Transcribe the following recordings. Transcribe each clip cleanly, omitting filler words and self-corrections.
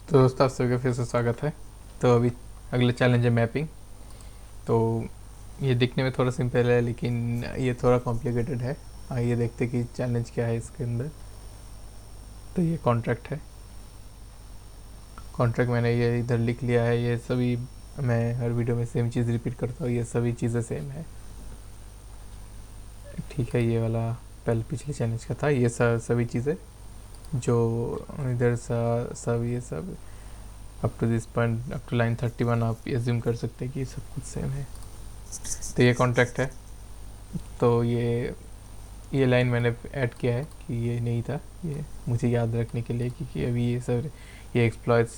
तो दोस्तों आप सभी का फिर से स्वागत है। तो अभी अगला चैलेंज है मैपिंग। तो ये दिखने में थोड़ा सिंपल है लेकिन ये थोड़ा कॉम्प्लिकेटेड है। आइए देखते कि चैलेंज क्या है इसके अंदर। तो ये कॉन्ट्रैक्ट है। कॉन्ट्रैक्ट मैंने ये इधर लिख लिया है। ये सभी मैं हर वीडियो में सेम चीज़ रिपीट करता हूँ, ये सभी चीज़ें सेम है। ठीक है, ये वाला पहले पिछले चैलेंज का था। ये सभी चीज़ें जो इधर सब ये सब up to this point, up to line 31 आप एज्यूम कर सकते हैं कि सब कुछ सेम है। तो ये कॉन्ट्रैक्ट है। तो ये लाइन मैंने ऐड किया है कि ये नहीं था, ये मुझे याद रखने के लिए, क्योंकि अभी ये सब ये एक्सप्लॉयट्स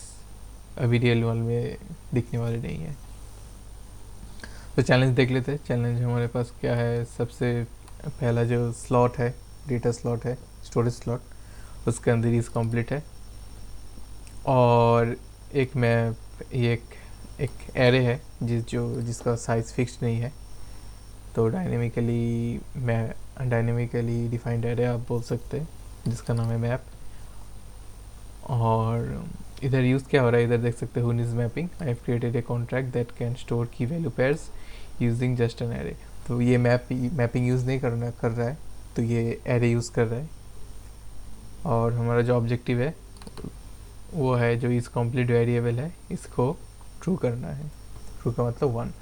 अभी रियल वर्ल्ड में दिखने वाले नहीं है। तो चैलेंज देख लेते हैं। चैलेंज हमारे पास क्या है। सबसे पहला जो स्लॉट है, डेटा स्लॉट है, स्टोरेज स्लॉट, उसके अंदर इज कंप्लीट है। और एक मैं ये एक एरे है जिसका साइज़ फिक्स्ड नहीं है। तो डायनेमिकली डिफाइंड एरे आप बोल सकते हैं, जिसका नाम है मैप। और इधर यूज़ क्या हो रहा है, इधर देख सकते हो, is mapping I have created a contract that can store key value pairs using just an array. तो ये मैपिंग यूज़ नहीं कर रहा है, तो ये एरे यूज़ कर रहा है। और हमारा जो ऑब्जेक्टिव है वो है जो इस कंप्लीट वेरिएबल है इसको ट्रू करना है। ट्रू का मतलब 1।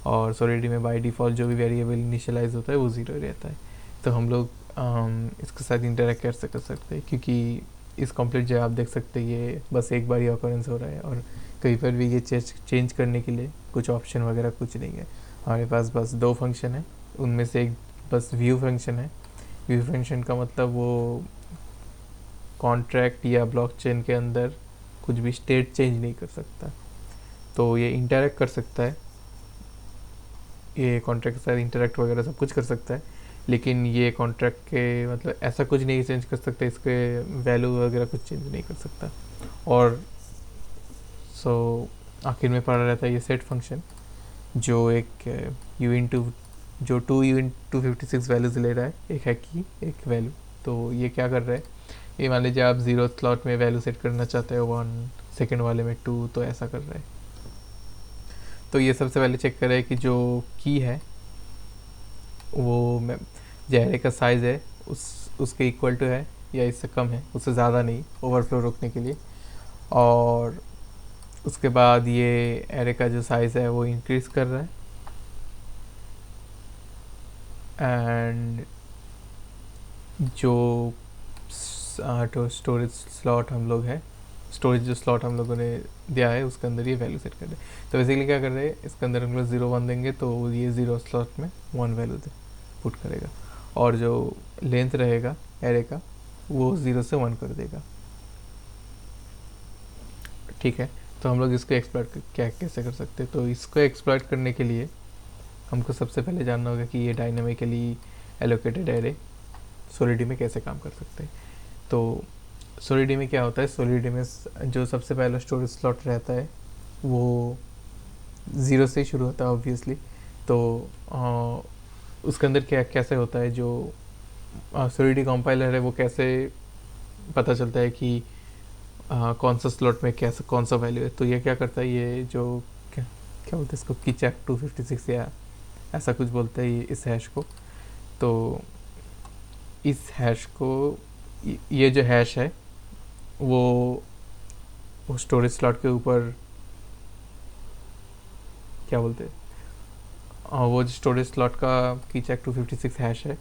और सॉलिडिटी में बाय डिफ़ॉल्ट जो भी वेरिएबल इनिशियलाइज होता है वो 0 रहता है। तो हम लोग इसके साथ इंटरेक्ट कैसे कर सकते हैं, क्योंकि इस कंप्लीट जो आप देख सकते हैं ये बस एक बार ही ऑकरेंस हो रहा है, और कहीं पर भी ये चेंज करने के लिए कुछ ऑप्शन वगैरह कुछ नहीं है। हमारे पास बस 2 फंक्शन है, उनमें से एक बस व्यू फंक्शन है। व्यू फंक्शन का मतलब वो कॉन्ट्रैक्ट या ब्लॉकचेन के अंदर कुछ भी स्टेट चेंज नहीं कर सकता। तो ये इंटरेक्ट कर सकता है, ये कॉन्ट्रैक्ट के साथ इंटरेक्ट वगैरह सब कुछ कर सकता है, लेकिन ये कॉन्ट्रैक्ट के मतलब ऐसा कुछ नहीं चेंज कर सकता, इसके वैल्यू वगैरह कुछ चेंज नहीं कर सकता। और आखिर में पड़ा रहता है ये सेट फंक्शन, जो एक यू इंटू जो 2 u/256 वैल्यूज ले रहा है, एक है की एक वैल्यू। तो ये क्या कर रहा है, ये मान लीजिए आप 0 स्लॉट में वैल्यू सेट करना चाहते हो 1, सेकेंड वाले में 2, तो ऐसा कर रहा है। तो ये सबसे पहले चेक करें कि जो की है वो जो एरे का साइज़ है उसके इक्वल टू है या इससे कम है, उससे ज़्यादा नहीं, ओवरफ्लो रोकने के लिए। और उसके बाद ये एरे का जो साइज़ है वो इंक्रीज़ कर रहा है। एंड जो स्टोरेज स्लॉट हम लोग है, स्टोरेज जो स्लॉट हम लोगों ने दिया है उसके अंदर ये वैल्यू सेट कर रहे हैं। तो बेसिकली क्या कर रहे हैं, इसके अंदर हम लोग 0 1 देंगे तो ये 0 स्लॉट में 1 वैल्यू पुट करेगा, और जो लेंथ रहेगा एरे का वो 0 से 1 कर देगा। ठीक है, तो हम लोग इसको एक्सप्लॉइट क्या कैसे कर सकते हैं। तो इसको एक्सप्लॉइट करने के लिए हमको सबसे पहले जानना होगा कि ये डायनामिकली एलोकेटेड एरे सोलिडी में कैसे काम कर सकते हैं। तो सोलिडी में क्या होता है, सोलिडी में जो सबसे पहला स्टोरेज स्लॉट रहता है वो 0 से ही शुरू होता है ऑब्वियसली। तो उसके अंदर क्या कैसे होता है, जो सोलिडी कंपाइलर है वो कैसे पता चलता है कि कौन सा स्लॉट में कैसा कौन सा वैल्यू है। तो ये क्या करता है, ये जो क्या बोलते हैं इसको, कीचैक 256 या ऐसा कुछ बोलते हैं इस हैश को। तो इस हैश को, ये जो हैश है वो स्टोरेज स्लॉट के ऊपर क्या बोलते हैं, वो जो स्टोरेज स्लॉट का कीचैक 256 हैश है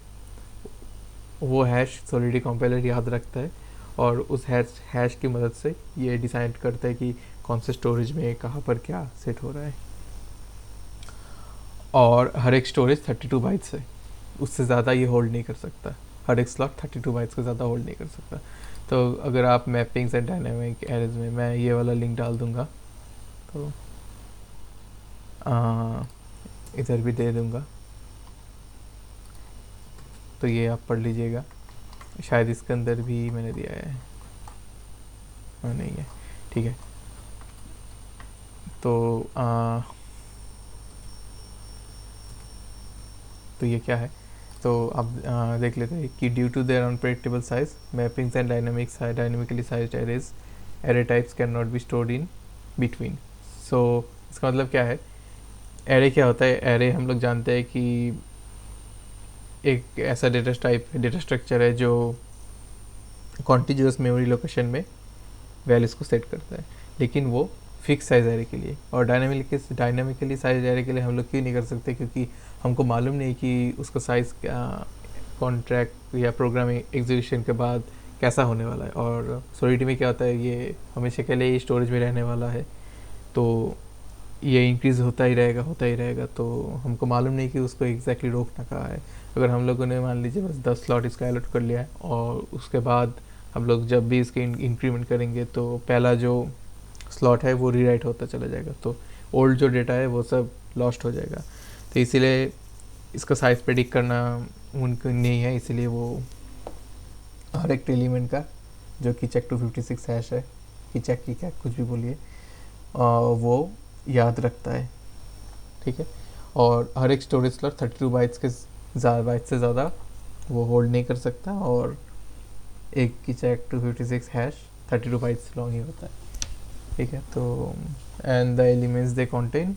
वो हैश सॉलिडी कंपाइलर याद रखता है, और उस हैश की मदद से ये डिसाइड करता है कि कौन से स्टोरेज में कहाँ पर क्या सेट हो रहा है। और हर एक स्टोरेज 32 बाइट्स है, उससे ज़्यादा ये होल्ड नहीं कर सकता। हर एक स्लॉट 32 बाइट्स से ज़्यादा होल्ड नहीं कर सकता। तो अगर आप मैपिंग्स एंड डायनामिक एरेज में, मैं ये वाला लिंक डाल दूँगा, तो इधर भी दे दूँगा, तो ये आप पढ़ लीजिएगा। शायद इसके अंदर भी मैंने दिया है, हाँ नहीं है, ठीक है। तो तो ये क्या है, तो आप देख लेते हैं कि due to their unpredictable size, mappings and dynamically sized arrays array types can not be stored in between. So इसका मतलब क्या है, एरे क्या होता है, एरे हम लोग जानते हैं कि एक ऐसा डेटा स्ट्रक्चर है जो कॉन्टिन्यूअस मेमोरी लोकेशन में वैल्यूज़ को सेट करता है, लेकिन वो फिक्स साइज एरे के लिए। और डायनामिकली साइज एरे के लिए हम लोग क्यों नहीं कर सकते, क्योंकि हमको मालूम नहीं कि उसका साइज़ कॉन्ट्रैक्ट या प्रोग्राम एग्जीक्यूशन के बाद कैसा होने वाला है। और सॉलिडिटी में क्या होता है, ये हमेशा के लिए स्टोरेज में रहने वाला है, तो ये इंक्रीज़ होता ही रहेगा। तो हमको मालूम नहीं कि उसको एग्जैक्टली रोकना कहाँ है। अगर हम लोगों ने मान लीजिए बस 10 स्लॉट इसका अलॉट कर लिया है, और उसके बाद हम लोग जब भी इसके इंक्रीमेंट करेंगे तो पहला जो स्लॉट है वो रीराइट होता चला जाएगा, तो ओल्ड जो डेटा है वो सब लॉस्ट हो जाएगा। तो इसीलिए इसका साइज़ प्रेडिक्ट करना मुमकिन नहीं है, इसीलिए वो हर एक एलिमेंट का जो कि चेक 256 हैश है, कि चेक की क्या कुछ भी बोलिए, वो याद रखता है। ठीक है, और हर एक स्टोरेज स्लॉट 32 बाइट्स से ज़्यादा वो होल्ड नहीं कर सकता, और एक की चेक 256 हैश 32 बाइट्स लॉन्ग ही होता है। ठीक है, तो and the elements they contain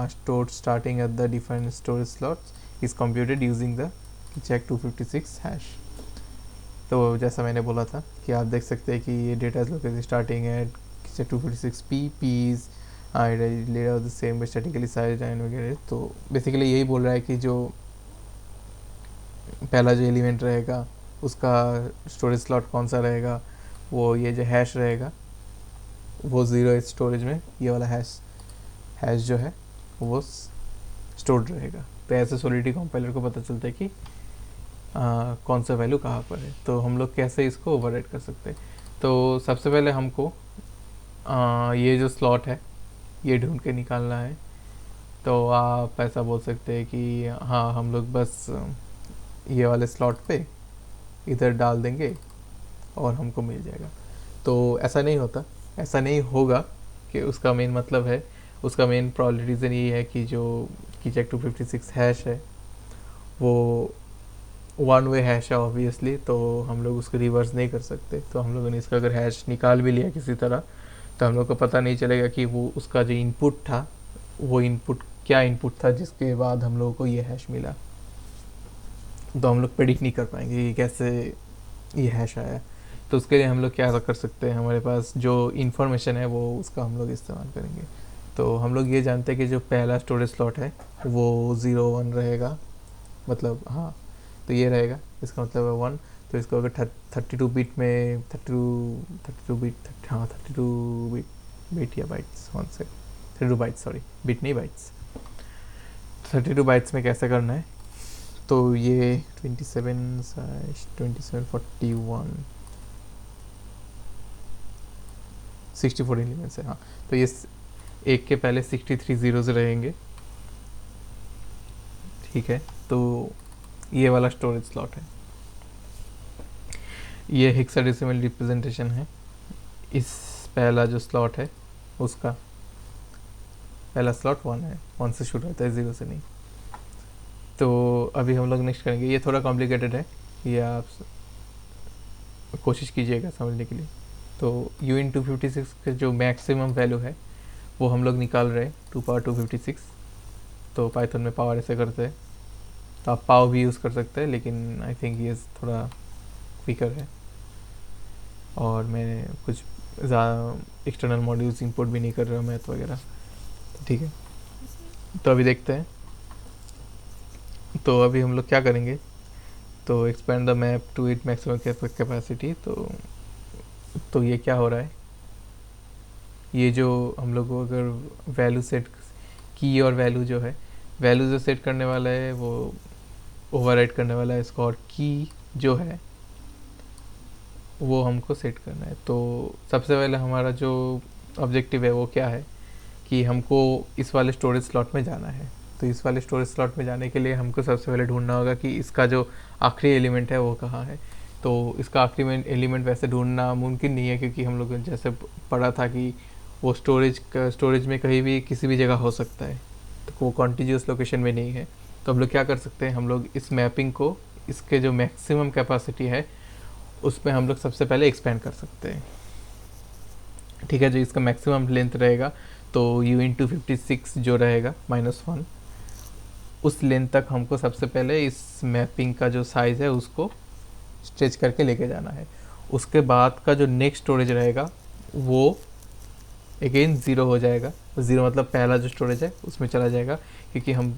stored starting at the defined storage slots is computed using the check 256 hash. तो जैसा मैंने बोला था कि आप देख सकते हैं कि ये data is located starting at keccak 256 p is laid out the same statically sized and वगैरह। तो बेसिकली यही बोल रहा है कि जो पहला जो एलिमेंट रहेगा उसका स्टोरेज स्लॉट कौन सा रहेगा, वो ये जो हैश रहेगा वो 0 स्टोरेज में, ये वाला हैश जो है वो स्टोर्ड रहेगा। तो ऐसे सॉलिडिटी कंपाइलर को पता चलता है कि कौन सा वैल्यू कहाँ पर है। तो हम लोग कैसे इसको ओवरराइट कर सकते हैं, तो सबसे पहले हमको ये जो स्लॉट है ये ढूंढ के निकालना है। तो आप ऐसा बोल सकते हैं कि हाँ, हम लोग बस ये वाले स्लॉट पे इधर डाल देंगे और हमको मिल जाएगा। तो ऐसा नहीं होता, ऐसा नहीं होगा कि उसका मेन मतलब है, उसका मेन प्रॉब्लम रीज़न ये है कि जो कीचेक 256 हैश है वो वन वे हैश है ऑब्वियसली, तो हम लोग उसको रिवर्स नहीं कर सकते। तो हम लोगों ने इसका अगर हैश निकाल भी लिया किसी तरह, तो हम लोग को पता नहीं चलेगा कि वो उसका जो इनपुट था, वो इनपुट क्या इनपुट था जिसके बाद हम लोगों को ये हैश मिला। तो हम लोग प्रेडिक्ट नहीं कर पाएंगे कि कैसे ये हैश आया। तो उसके लिए हम लोग क्या कर सकते हैं, हमारे पास जो इन्फॉर्मेशन है वो उसका हम लोग इस्तेमाल करेंगे। तो हम लोग ये जानते हैं कि जो पहला स्टोरेज स्लॉट है वो 0 1 रहेगा, मतलब हाँ, तो ये रहेगा, इसका मतलब है 1। तो इसको अगर 32 बिट में 32 बिट या बाइट्स, 1 से 32 बाइट्स, सॉरी बिट नहीं बाइट्स, 32 बाइट्स में कैसे करना है। तो ये 27 41 64 एलिमेंट्स है। हाँ, तो ये एक के पहले 63 ज़ीरोज़ रहेंगे। ठीक है, तो ये वाला स्टोरेज स्लॉट है, ये हेक्साडेसिमल रिप्रेजेंटेशन है। इस पहला जो स्लॉट है उसका पहला स्लॉट 1 है, 1 से शुरू होता है, 0 से नहीं। तो अभी हम लोग नेक्स्ट करेंगे, ये थोड़ा कॉम्प्लिकेटेड है, ये आप कोशिश कीजिएगा समझने के लिए। तो यूइन 256 के जो मैक्सिमम वैल्यू है वो हम लोग निकाल रहे हैं 2 पावर 256। तो पाइथन में पावर ऐसे करते हैं, तो आप पाव भी यूज़ कर सकते हैं, लेकिन आई थिंक ये थोड़ा क्विकर है, और मैं कुछ ज़्यादा एक्सटर्नल मॉड्यूल्स इंपोर्ट भी नहीं कर रहा हूँ, मैथ वगैरह। तो ठीक है, तो अभी देखते हैं। तो अभी हम लोग क्या करेंगे, तो expand the map to it maximum capacity. तो ये क्या हो रहा है, ये जो हम लोग को अगर वैल्यू सेट की, और वैल्यू जो है, वैल्यू जो सेट करने वाला है वो ओवरराइट करने वाला है इसको, और की जो है वो हमको सेट करना है। तो सबसे पहले हमारा जो ऑब्जेक्टिव है वो क्या है कि हमको इस वाले स्टोरेज स्लॉट में जाना है। तो इस वाले स्टोरेज स्लॉट में जाने के लिए हमको सबसे पहले ढूंढना होगा कि इसका जो आखिरी एलिमेंट है वो कहाँ है। तो इसका आखिरी एलिमेंट वैसे ढूंढना मुमकिन नहीं है, क्योंकि हम लोग जैसे पढ़ा था कि वो स्टोरेज में कहीं भी किसी भी जगह हो सकता है, तो वो कॉन्टिन्यूस लोकेशन में नहीं है। तो हम लोग क्या कर सकते हैं, हम लोग इस मैपिंग को, इसके जो मैक्सिमम कैपेसिटी है उसमें हम लोग सबसे पहले एक्सपेंड कर सकते हैं। ठीक है, जो इसका मैक्सिमम लेंथ रहेगा तो u इंटू 56 जो रहेगा -1, उस लेंथ तक हमको सबसे पहले इस मैपिंग का जो साइज़ है उसको स्ट्रेच करके लेके जाना है। उसके बाद का जो नेक्स्ट स्टोरेज रहेगा वो अगेन ज़ीरो हो जाएगा। ज़ीरो मतलब पहला जो स्टोरेज है उसमें चला जाएगा, क्योंकि हम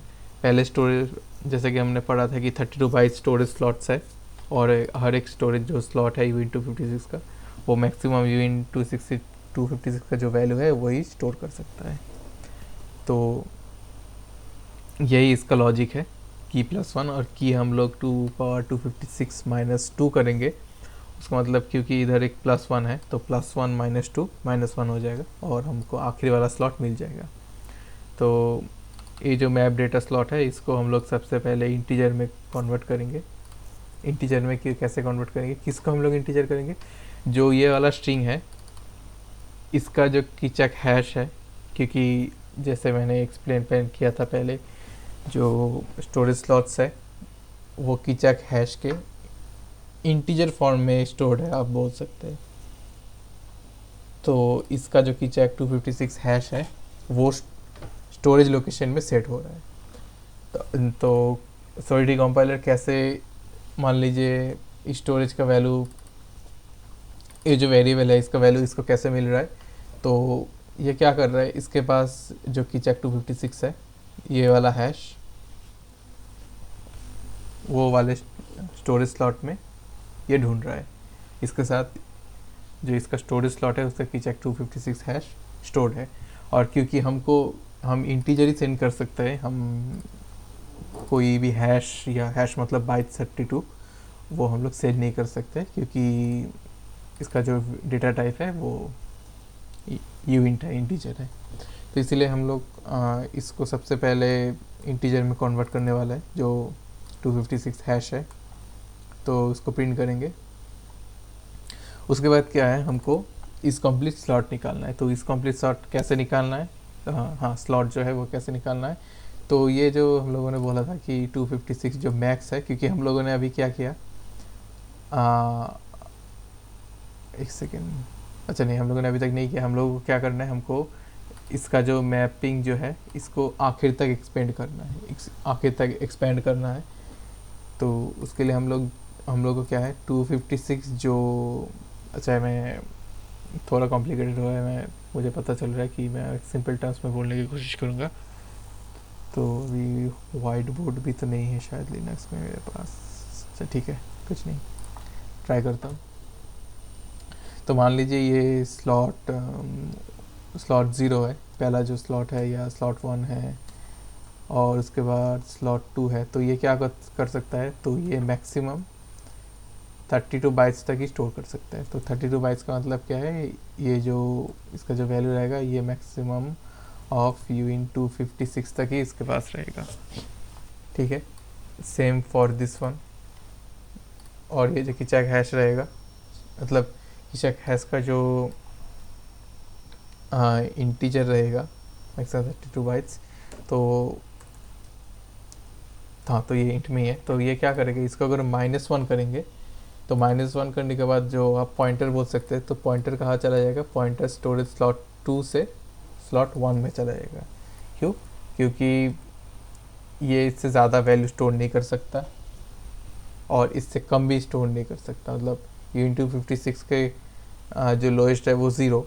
पहले स्टोरेज जैसे कि हमने पढ़ा था कि 32 बाइट स्टोरेज स्लॉट्स है, और हर एक स्टोरेज जो स्लॉट है U/56 का वो मैक्सिमम U/256 का जो वैल्यू है वही स्टोर कर सकता है। तो यही इसका लॉजिक है की +1, और की हम लोग 2 ⁻256 -2 करेंगे। उसका मतलब क्योंकि इधर एक +1 है तो +1 - 2 -1 हो जाएगा और हमको आखिरी वाला स्लॉट मिल जाएगा। तो ये जो मैप डेटा स्लॉट है इसको हम लोग सबसे पहले इंटीजर में कन्वर्ट करेंगे। इंटीजर में कैसे कन्वर्ट करेंगे, किसको हम लोग इंटीजर करेंगे, जो ये वाला स्ट्रिंग है इसका जो कीचक हैश है, क्योंकि जैसे मैंने एक्सप्लेन किया था पहले, जो स्टोरेज स्लॉट्स है वो कीचक हैश के इंटीजर फॉर्म में स्टोर्ड है, आप बोल सकते हैं। तो इसका जो कीचक 256 हैश है वो स्टोरेज लोकेशन में सेट हो रहा है। तो सॉलिडी कंपाइलर कैसे, मान लीजिए स्टोरेज का वैल्यू, ये जो वेरिएबल है इसका वैल्यू इसको कैसे मिल रहा है, तो ये क्या कर रहा है, इसके पास जो कीचक 256 है ये वाला हैश वो वाले स्टोरेज स्लॉट में ये ढूंढ रहा है। इसके साथ जो इसका स्टोरेज स्लॉट है उसका कीचक 256 हैश स्टोर्ड है। और क्योंकि हम इंटीजर ही सेंड कर सकते हैं, हम कोई भी हैश या हैश मतलब बाइट 32 वो हम लोग सेंड नहीं कर सकते, क्योंकि इसका जो डेटा टाइप है वो यूइंट है, इंटीजर है। तो इसीलिए हम लोग इसको सबसे पहले इंटीजर में कन्वर्ट करने वाला है जो 256 हैश है, तो उसको प्रिंट करेंगे। उसके बाद क्या है, हमको इस कंप्लीट स्लॉट निकालना है। तो इस कंप्लीट स्लॉट कैसे निकालना है, हाँ स्लॉट जो है वो कैसे निकालना है, तो ये जो हम लोगों ने बोला था कि 256 जो मैक्स है, क्योंकि हम लोगों ने अभी क्या किया, एक सेकेंड, अच्छा नहीं हम लोगों ने अभी तक नहीं किया। हम लोगों को क्या करना है, हमको इसका जो मैपिंग जो है इसको आखिर तक एक्सपेंड करना है, आखिर तक एक्सपेंड करना है। तो उसके लिए हम लोग को क्या है 256 जो, अच्छा मैं थोड़ा कॉम्प्लिकेटेड हुआ है, मुझे पता चल रहा है कि मैं सिंपल टर्म्स में बोलने की कोशिश करूँगा। तो अभी वाइट बोर्ड भी तो नहीं है शायद लिनक्स में मेरे पास, अच्छा ठीक है कुछ नहीं, ट्राई करता हूँ। तो मान लीजिए ये स्लॉट 0 है, पहला जो स्लॉट है, या स्लॉट 1 है, और उसके बाद स्लॉट 2 है। तो ये क्या कर सकता है, तो ये मैक्सिमम 32 बाइट्स तक ही स्टोर कर सकता है। तो 32 बाइट्स का मतलब क्या है, ये जो इसका जो वैल्यू रहेगा ये मैक्सिमम ऑफ U/256 तक ही इसके पास रहेगा। ठीक है, सेम फॉर दिस वन। और ये जो कीचक हैश रहेगा, मतलब कीचक हैश का जो इंटीजर रहेगा मैक्सिमम 32 बाइट्स, तो हाँ तो ये इंट में ही है। तो ये क्या करेगा, इसको अगर -1 करेंगे तो -1 करने के बाद जो आप पॉइंटर बोल सकते हैं, तो पॉइंटर कहाँ चला जाएगा, पॉइंटर स्टोरेज स्लॉट 2 से स्लॉट 1 में चला जाएगा। क्यों, क्योंकि ये इससे ज़्यादा वैल्यू स्टोर नहीं कर सकता और इससे कम भी स्टोर नहीं कर सकता। मतलब U/56 के जो लोएस्ट है वो 0,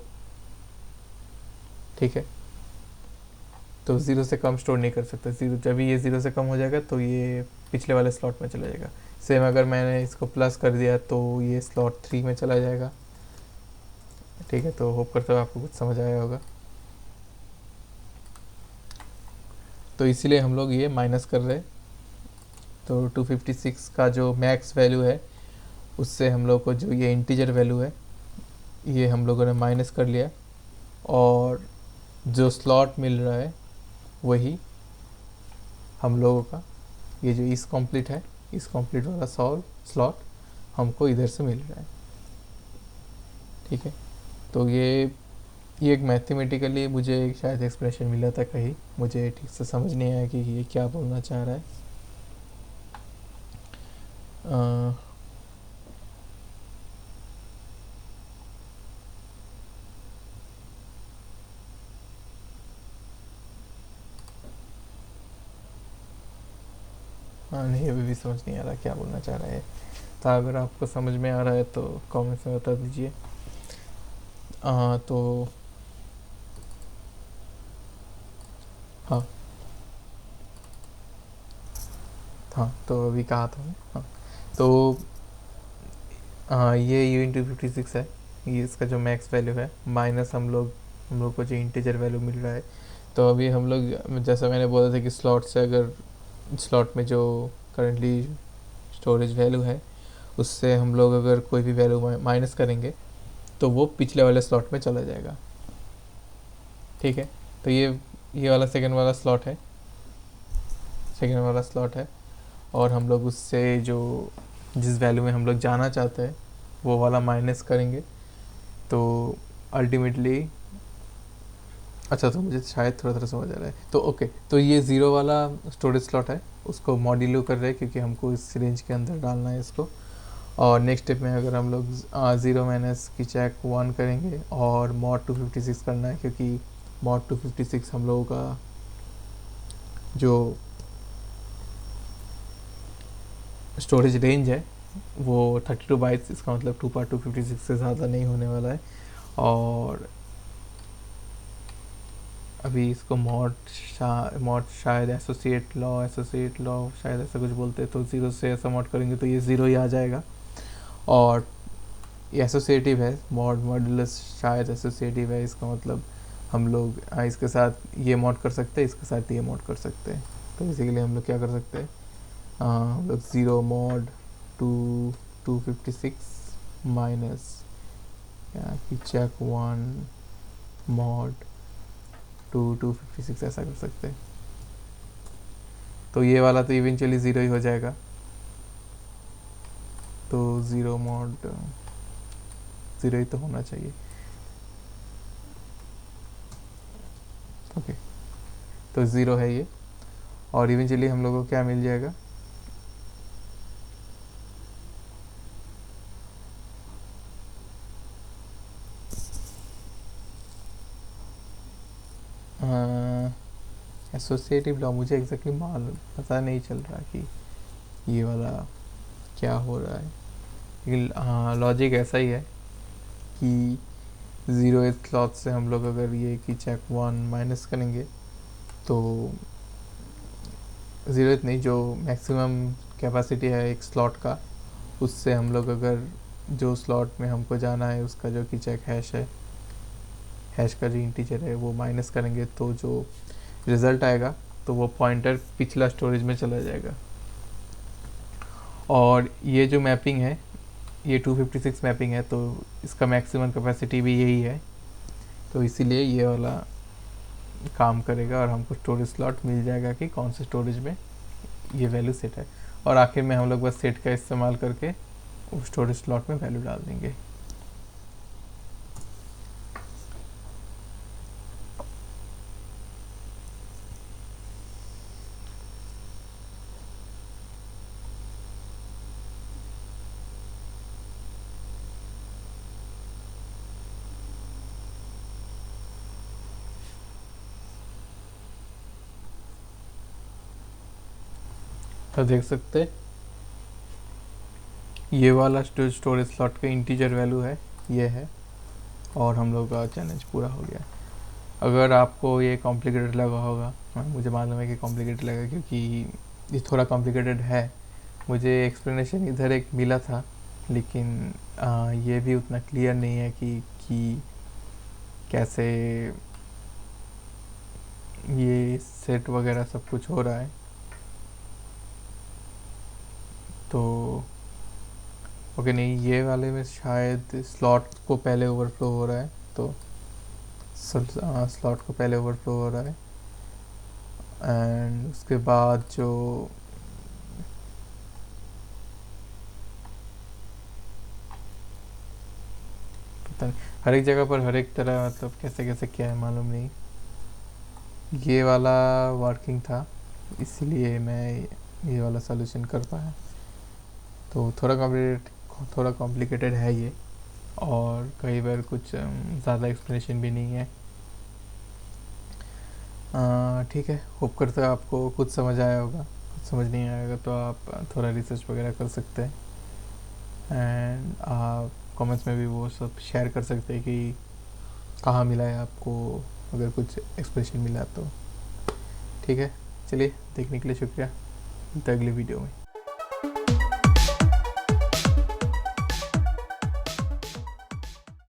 ठीक है, तो 0 से कम स्टोर नहीं कर सकता। 0 जब भी ये 0 से कम हो जाएगा तो ये पिछले वाले स्लॉट में चला जाएगा। सेम अगर मैंने इसको प्लस कर दिया तो ये स्लॉट 3 में चला जाएगा। ठीक है, तो होप करता हूँ आपको कुछ समझ आया होगा। तो इसीलिए हम लोग ये माइनस कर रहे हैं। तो 256 का जो मैक्स वैल्यू है उससे हम लोग को जो ये इंटीजर वैल्यू है ये हम लोगों ने माइनस कर लिया, और जो स्लॉट मिल रहा है वही हम लोगों का ये जो इस कंप्लीट है, इस कंप्लीट वाला स्लॉट हमको इधर से मिल रहा है। ठीक है, तो ये एक मैथमेटिकली मुझे शायद एक्सप्रेशन मिला था कहीं, मुझे ठीक से समझ नहीं आया कि ये क्या बोलना चाह रहा है। हाँ नहीं, अभी भी समझ नहीं आ रहा क्या बोलना चाह रहा है। तो अगर आपको समझ में आ रहा है तो कमेंट्स में बता दीजिए। तो हाँ हाँ, तो अभी कहा था मैं। हाँ तो हाँ, ये U × 56 है। ये इसका जो मैक्स वैल्यू है माइनस हम लोग को जो इंटीजर वैल्यू मिल रहा है। तो अभी हम लोग, जैसा मैंने बोला था कि स्लॉट से, अगर स्लॉट में जो करंटली स्टोरेज वैल्यू है उससे हम लोग अगर कोई भी वैल्यू माइनस करेंगे तो वो पिछले वाले स्लॉट में चला जाएगा। ठीक है, तो ये वाला सेकंड वाला स्लॉट है, सेकंड वाला स्लॉट है। और हम लोग उससे जो जिस वैल्यू में हम लोग जाना चाहते हैं वो वाला माइनस करेंगे तो अल्टीमेटली, अच्छा तो मुझे शायद थोड़ा थोड़ा समझ आ रहा है। तो ओके, तो ये ज़ीरो वाला स्टोरेज स्लॉट है, उसको मॉड्यूलो कर रहे हैं क्योंकि हमको इस रेंज के अंदर डालना है इसको। और नेक्स्ट स्टेप में अगर हम लोग ज़ीरो माइनस की चेक 1 करेंगे और मॉड 256 करना है, क्योंकि मॉड 256 हम लोगों का जो स्टोरेज रेंज है वो 32 बाइट्स, इसका मतलब 2 × 256 से ज़्यादा नहीं होने वाला है। और अभी इसको मॉड शायद एसोसिएट लॉ शायद ऐसा कुछ बोलते हैं, तो ज़ीरो से ऐसा मॉड करेंगे तो ये ज़ीरो ही आ जाएगा। और ये एसोसिएटिव है, मॉड मॉडुलस शायद एसोसिएटिव है, इसका मतलब हम लोग इसके साथ ये मॉड कर सकते हैं, इसके साथ ये मॉड कर सकते हैं। तो बेसिकली हम लोग क्या कर सकते हैं, हम लोग ज़ीरो मॉड 256 माइनस की चेक 1 मॉड 256 ऐसा कर सकते हैं। तो ये वाला तो इवेंचुअली ज़ीरो ही हो जाएगा। तो ज़ीरो मॉड ज़ीरो ही तो होना चाहिए। ओके, तो ज़ीरो है ये। और इवेंचुअली हम लोगों को क्या मिल जाएगा, एसोसिएटिव लॉ मुझे एग्जैक्टली मालूम पता नहीं चल रहा कि ये वाला क्या हो रहा है, लेकिन हाँ लॉजिक ऐसा ही है कि ज़ीरो एथ स्लॉट से हम लोग अगर ये की चेक 1 माइनस करेंगे तो ज़ीरो एथ नहीं, जो मैक्सिमम कैपेसिटी है एक स्लॉट का, उससे हम लोग अगर जो स्लॉट में हमको जाना है उसका जो की चेक हैश है, हैश का जो इंटीजर है वो माइनस करेंगे तो जो रिज़ल्ट आएगा तो वो पॉइंटर पिछला स्टोरेज में चला जाएगा। और ये जो मैपिंग है ये 256 मैपिंग है, तो इसका मैक्सिमम कैपेसिटी भी यही है, तो इसीलिए ये वाला काम करेगा और हमको स्टोरेज स्लॉट मिल जाएगा कि कौन से स्टोरेज में ये वैल्यू सेट है। और आखिर में हम लोग बस सेट का इस्तेमाल करके उस स्टोरेज स्लॉट में वैल्यू डाल देंगे। तो देख सकते हैं ये वाला स्टोरेज स्लॉट का इंटीजर वैल्यू है, ये है। और हम लोग का चैलेंज पूरा हो गया। अगर आपको ये कॉम्प्लिकेटेड लगा होगा, मुझे मालूम है कि कॉम्प्लिकेटेड लगा क्योंकि ये थोड़ा कॉम्प्लिकेटेड है। मुझे एक्सप्लेनेशन इधर एक मिला था, लेकिन ये भी उतना क्लियर नहीं है कि कैसे ये सेट वगैरह सब कुछ हो रहा है। तो ओके, नहीं ये वाले में शायद स्लॉट को पहले ओवरफ्लो हो रहा है, तो स्लॉट को पहले ओवरफ्लो हो रहा है एंड उसके बाद जो पता नहीं, हर एक जगह पर हर एक तरह, मतलब कैसे कैसे क्या है मालूम नहीं। ये वाला वर्किंग था इसीलिए मैं ये वाला सोल्यूशन कर पाया। तो थोड़ा कॉम्प्लिकेटेड है ये, और कई बार कुछ ज़्यादा एक्सप्लेनेशन भी नहीं है। ठीक है, होप करता है आपको कुछ समझ आया होगा, कुछ समझ नहीं आएगा तो आप थोड़ा रिसर्च वगैरह कर सकते हैं। एंड आप कमेंट्स में भी वो सब शेयर कर सकते हैं कि कहाँ मिला है आपको, अगर कुछ एक्सप्रेशन मिला तो। ठीक है, चलिए देखने के लिए शुक्रिया, मिलते हैं अगली वीडियो में।